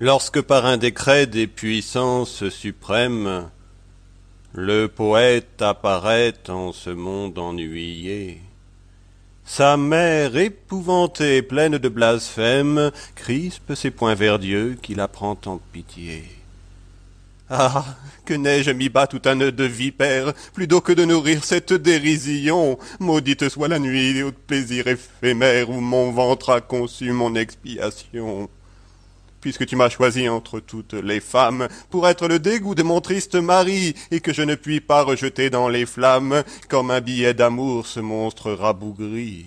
Lorsque par un décret des puissances suprêmes, le poète apparaît en ce monde ennuyé, sa mère, épouvantée, pleine de blasphème, crispe ses poings vers Dieu qui la prend en pitié. Ah, que n'ai-je mis bas tout un nœud de vipère, plutôt que de nourrir cette dérision. Maudite soit la nuit au plaisir éphémère où mon ventre a conçu mon expiation. Puisque tu m'as choisi entre toutes les femmes pour être le dégoût de mon triste mari, et que je ne puis pas rejeter dans les flammes, comme un billet d'amour ce monstre rabougri.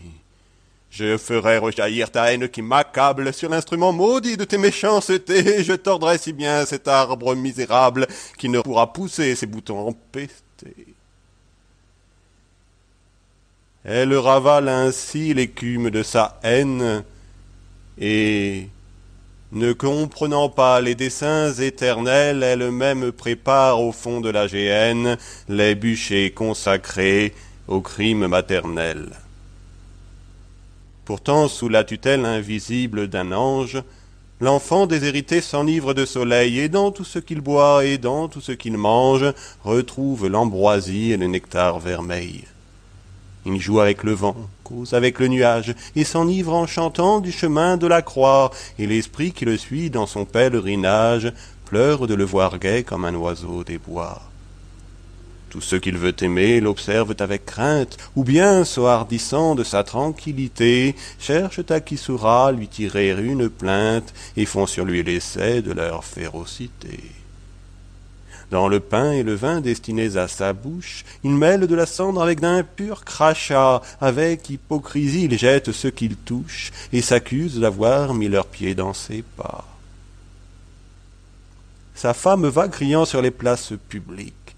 Je ferai rejaillir ta haine qui m'accable sur l'instrument maudit de tes méchancetés, et je tordrai si bien cet arbre misérable qui ne pourra pousser ses boutons empestés. Elle ravale ainsi l'écume de sa haine, et, ne comprenant pas les desseins éternels, elle-même prépare au fond de la géhenne les bûchers consacrés au crime maternel. Pourtant, sous la tutelle invisible d'un ange, l'enfant déshérité s'enivre de soleil, et dans tout ce qu'il boit et dans tout ce qu'il mange, retrouve l'ambroisie et le nectar vermeil. Il joue avec le vent, cause avec le nuage, et s'enivre en chantant du chemin de la croix, et l'esprit qui le suit dans son pèlerinage pleure de le voir gai comme un oiseau des bois. Tous ceux qu'il veut aimer l'observent avec crainte, ou bien, s'enhardissant de sa tranquillité, cherchent à qui saura lui tirer une plainte, et font sur lui l'essai de leur férocité. Dans le pain et le vin destinés à sa bouche, il mêle de la cendre avec d'impurs crachats, avec hypocrisie il jette ceux qu'il touche, et s'accuse d'avoir mis leurs pieds dans ses pas. Sa femme va criant sur les places publiques.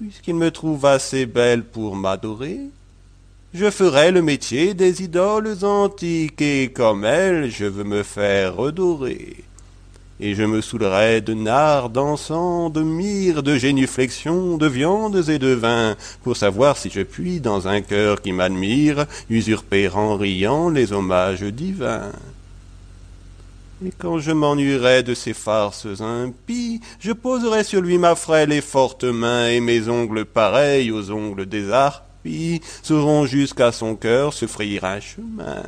Puisqu'il me trouve assez belle pour m'adorer, je ferai le métier des idoles antiques, et comme elle, je veux me faire redorer. Et je me saoulerai de nard, d'encens, de myrrhe, de génuflexions, de viandes et de vin, pour savoir si je puis, dans un cœur qui m'admire, usurper en riant les hommages divins. Et quand je m'ennuierai de ces farces impies, je poserai sur lui ma frêle et forte main, et mes ongles pareils aux ongles des harpies sauront jusqu'à son cœur se frayer un chemin.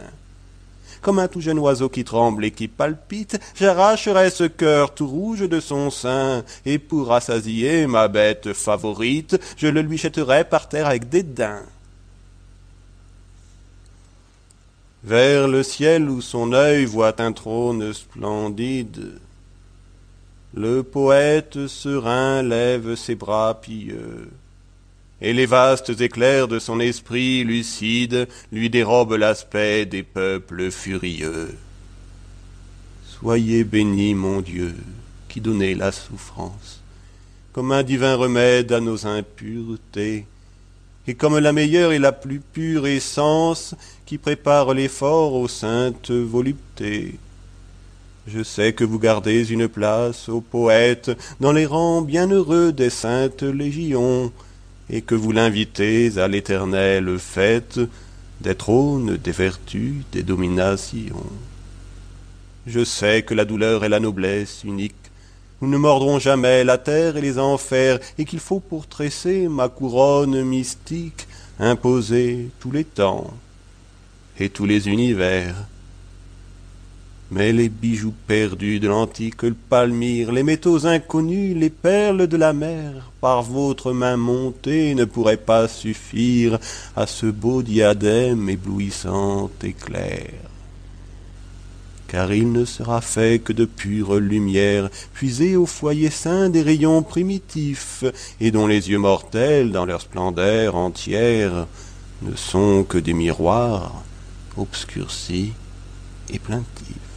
Comme un tout jeune oiseau qui tremble et qui palpite, j'arracherai ce cœur tout rouge de son sein, et pour rassasier ma bête favorite, je le lui jetterai par terre avec dédain. Vers le ciel où son œil voit un trône splendide, le poète serein lève ses bras pieux, et les vastes éclairs de son esprit lucide lui dérobent l'aspect des peuples furieux. Soyez béni, mon Dieu, qui donnez la souffrance, comme un divin remède à nos impuretés, et comme la meilleure et la plus pure essence qui prépare l'effort aux saintes voluptés. Je sais que vous gardez une place aux poètes dans les rangs bienheureux des saintes légions, et que vous l'invitez à l'éternelle fête des trônes, des vertus, des dominations. Je sais que la douleur est la noblesse unique. Nous ne mordrons jamais la terre et les enfers, et qu'il faut pour tresser ma couronne mystique imposer tous les temps et tous les univers. Mais les bijoux perdus de l'antique Palmyre, les métaux inconnus, les perles de la mer, par votre main montée, ne pourraient pas suffire à ce beau diadème éblouissant et clair. Car il ne sera fait que de pure lumière, puisée au foyer saint des rayons primitifs, et dont les yeux mortels, dans leur splendeur entière, ne sont que des miroirs obscurcis et plaintifs.